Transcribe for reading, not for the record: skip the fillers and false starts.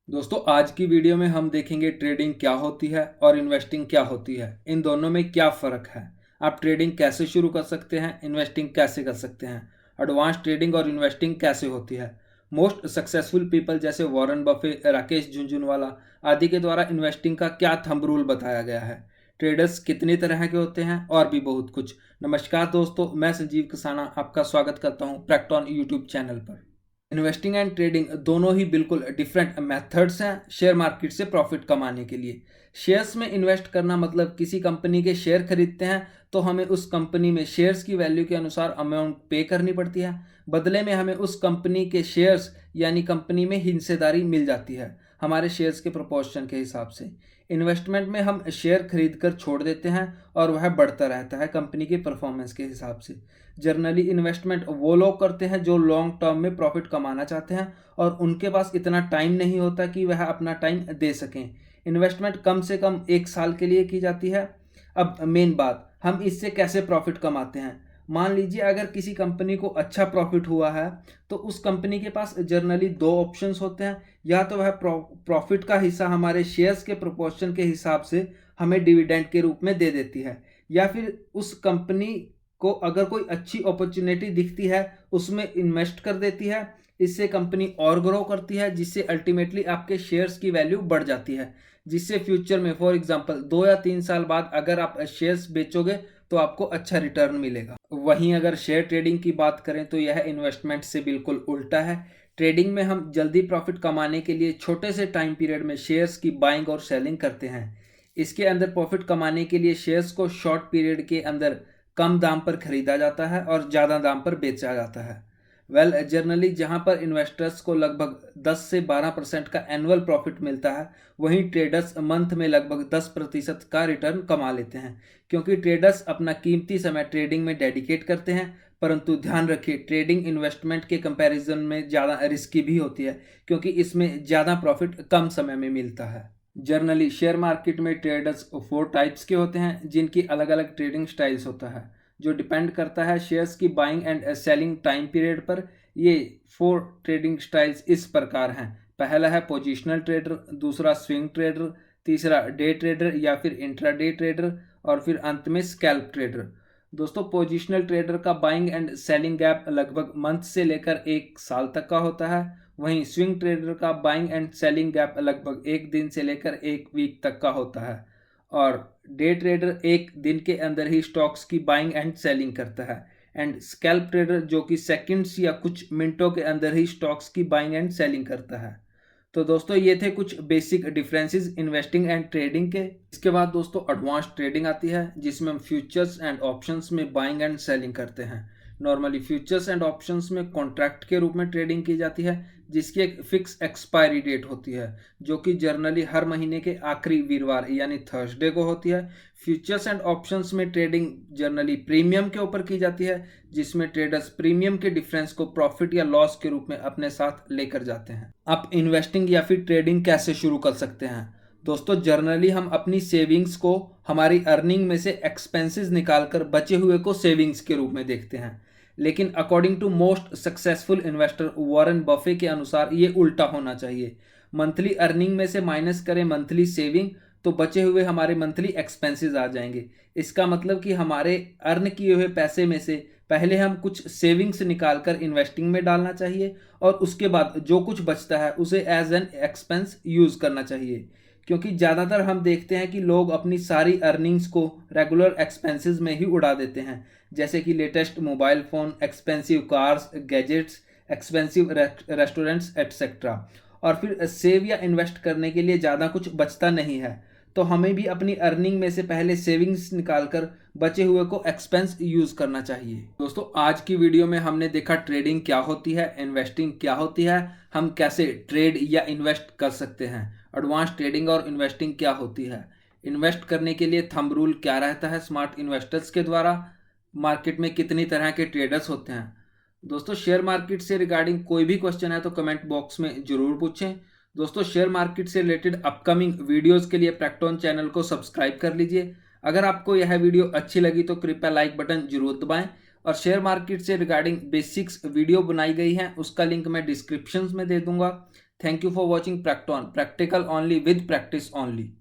दोस्तों आज की वीडियो में हम देखेंगे ट्रेडिंग क्या होती है और इन्वेस्टिंग क्या होती है। इन दोनों में क्या फ़र्क है, आप ट्रेडिंग कैसे शुरू कर सकते हैं, इन्वेस्टिंग कैसे कर सकते हैं, एडवांस ट्रेडिंग और इन्वेस्टिंग कैसे होती है। मोस्ट सक्सेसफुल पीपल जैसे वॉरेन बफे, राकेश झुनझुनवाला आदि के द्वारा इन्वेस्टिंग का क्या थंब रूल बताया गया है, ट्रेडर्स कितनी तरह के होते हैं और भी बहुत कुछ। नमस्कार दोस्तों, मैं संजीव किसाना आपका स्वागत करता हूँ प्रैक्टॉन यूट्यूब चैनल पर। इन्वेस्टिंग एंड ट्रेडिंग दोनों ही बिल्कुल डिफरेंट मेथड्स हैं शेयर मार्केट से प्रॉफिट कमाने के लिए। शेयर्स में इन्वेस्ट करना मतलब किसी कंपनी के शेयर खरीदते हैं तो हमें उस कंपनी में शेयर्स की वैल्यू के अनुसार अमाउंट पे करनी पड़ती है। बदले में हमें उस कंपनी के शेयर्स यानी कंपनी में हिस्सेदारी मिल जाती है हमारे शेयर्स के प्रोपोर्शन के हिसाब से। इन्वेस्टमेंट में हम शेयर खरीद कर छोड़ देते हैं और वह बढ़ता रहता है कंपनी के परफॉर्मेंस के हिसाब से। जनरली इन्वेस्टमेंट वो लोग करते हैं जो लॉन्ग टर्म में प्रॉफिट कमाना चाहते हैं और उनके पास इतना टाइम नहीं होता कि वह अपना टाइम दे सकें। इन्वेस्टमेंट कम से कम 1 साल के लिए की जाती है। अब मेन बात, हम इससे कैसे प्रॉफिट कमाते हैं। मान लीजिए अगर किसी कंपनी को अच्छा प्रॉफिट हुआ है तो उस कंपनी के पास जनरली दो ऑप्शंस होते हैं। या तो वह प्रॉफिट का हिस्सा हमारे शेयर्स के प्रोपोर्शन के हिसाब से हमें डिविडेंड के रूप में दे देती है, या फिर उस कंपनी को अगर कोई अच्छी अपॉर्चुनिटी दिखती है उसमें इन्वेस्ट कर देती है। इससे कंपनी और ग्रो करती है जिससे अल्टीमेटली आपके शेयर्स की वैल्यू बढ़ जाती है, जिससे फ्यूचर में फॉर एग्जांपल 2 या 3 साल बाद अगर आप शेयर्स बेचोगे तो आपको अच्छा रिटर्न मिलेगा। वहीं अगर शेयर ट्रेडिंग की बात करें तो यह इन्वेस्टमेंट से बिल्कुल उल्टा है। ट्रेडिंग में हम जल्दी प्रॉफिट कमाने के लिए छोटे से टाइम पीरियड में शेयर्स की बाइंग और सेलिंग करते हैं। इसके अंदर प्रॉफिट कमाने के लिए शेयर्स को शॉर्ट पीरियड के अंदर कम दाम पर खरीदा जाता है और ज़्यादा दाम पर बेचा जाता है। जनरली जहां पर इन्वेस्टर्स को लगभग 10 से 12% का एनुअल प्रॉफिट मिलता है, वहीं ट्रेडर्स मंथ में लगभग 10% का रिटर्न कमा लेते हैं, क्योंकि ट्रेडर्स अपना कीमती समय ट्रेडिंग में डेडिकेट करते हैं। परंतु ध्यान रखिए, ट्रेडिंग इन्वेस्टमेंट के कंपैरिजन में ज़्यादा रिस्की भी होती है, क्योंकि इसमें ज़्यादा प्रॉफिट कम समय में मिलता है। जनरली शेयर मार्केट में ट्रेडर्स 4 टाइप्स के होते हैं जिनकी अलग अलग ट्रेडिंग स्टाइल्स होता है, जो डिपेंड करता है शेयर्स की buying and selling time period पर। ये 4 ट्रेडिंग स्टाइल्स इस प्रकार हैं। पहला है पोजिशनल ट्रेडर, दूसरा स्विंग ट्रेडर, तीसरा डे ट्रेडर या फिर इंट्राडे ट्रेडर, और फिर अंत में स्कैल्प ट्रेडर। दोस्तों, पोजिशनल ट्रेडर का बाइंग एंड सेलिंग गैप लगभग मंथ से लेकर 1 साल तक का होता है। वहीं स्विंग ट्रेडर का बाइंग एंड सेलिंग गैप लगभग 1 दिन से लेकर 1 वीक तक का होता है। और डे ट्रेडर 1 दिन के अंदर ही स्टॉक्स की बाइंग एंड सेलिंग करता है। एंड स्कैल्प ट्रेडर जो कि सेकंड्स या कुछ मिनटों के अंदर ही स्टॉक्स की बाइंग एंड सेलिंग करता है। तो दोस्तों, ये थे कुछ basic differences investing and trading के। इसके बाद दोस्तों एडवांस ट्रेडिंग आती है जिसमें हम फ्यूचर्स एंड ऑप्शंस में बाइंग एंड सेलिंग करते हैं। नॉर्मली फ्यूचर्स एंड ऑप्शंस में कॉन्ट्रैक्ट के रूप में ट्रेडिंग की जाती है जिसकी एक फिक्स एक्सपायरी डेट होती है, जो कि जर्नली हर महीने के आखिरी वीरवार यानी थर्सडे को होती है। फ्यूचर्स एंड ऑप्शंस में ट्रेडिंग जर्नली प्रीमियम के ऊपर की जाती है, जिसमें ट्रेडर्स प्रीमियम के डिफरेंस को प्रॉफिट या लॉस के रूप में अपने साथ लेकर जाते हैं। आप इन्वेस्टिंग या फिर ट्रेडिंग कैसे शुरू कर सकते हैं। दोस्तों, जर्नली हम अपनी सेविंग्स को हमारी अर्निंग में से एक्सपेंसेस निकालकर बचे हुए को सेविंग्स के रूप में देखते हैं, लेकिन according to most successful investor Warren Buffett के अनुसार ये उल्टा होना चाहिए। मंथली अर्निंग में से माइनस करें मंथली सेविंग तो बचे हुए हमारे मंथली एक्सपेंसेस आ जाएंगे। इसका मतलब कि हमारे अर्न किए हुए पैसे में से पहले हम कुछ सेविंग्स निकाल कर इन्वेस्टिंग में डालना चाहिए और उसके बाद जो कुछ बचता है उसे एज एन एक्सपेंस यूज़ करना चाहिए। क्योंकि ज़्यादातर हम देखते हैं कि लोग अपनी सारी अर्निंग्स को रेगुलर एक्सपेंसेस में ही उड़ा देते हैं, जैसे कि latest mobile phone, expensive cars, gadgets, expensive restaurants etcetera. और फिर सेव या इन्वेस्ट करने के लिए ज़्यादा कुछ बचता नहीं है। तो हमें भी अपनी अर्निंग में से पहले सेविंग्स निकालकर बचे हुए को एक्सपेंस यूज़ करना चाहिए। दोस्तों, आज की वीडियो में हमने देखा ट्रेडिंग क्या होती है, इन्वेस्टिंग क्या होती है, हम कैसे ट्रेड या इन्वेस्ट कर सकते हैं, एडवांस ट्रेडिंग और इन्वेस्टिंग क्या होती है, इन्वेस्ट करने के लिए थंब रूल क्या रहता है स्मार्ट इन्वेस्टर्स के द्वारा, मार्केट में कितनी तरह के ट्रेडर्स होते हैं। दोस्तों, शेयर मार्केट से रिगार्डिंग कोई भी क्वेश्चन है तो कमेंट बॉक्स में ज़रूर पूछें। दोस्तों, शेयर मार्केट से रिलेटेड अपकमिंग वीडियोस के लिए प्रैक्टॉन चैनल को सब्सक्राइब कर लीजिए। अगर आपको यह वीडियो अच्छी लगी तो कृपया लाइक बटन जरूर दबाएं, और शेयर मार्केट से रिगार्डिंग बेसिक्स वीडियो बनाई गई है उसका लिंक मैं डिस्क्रिप्शन में दे दूंगा। Thank you for watching Practon, practical only with practice only.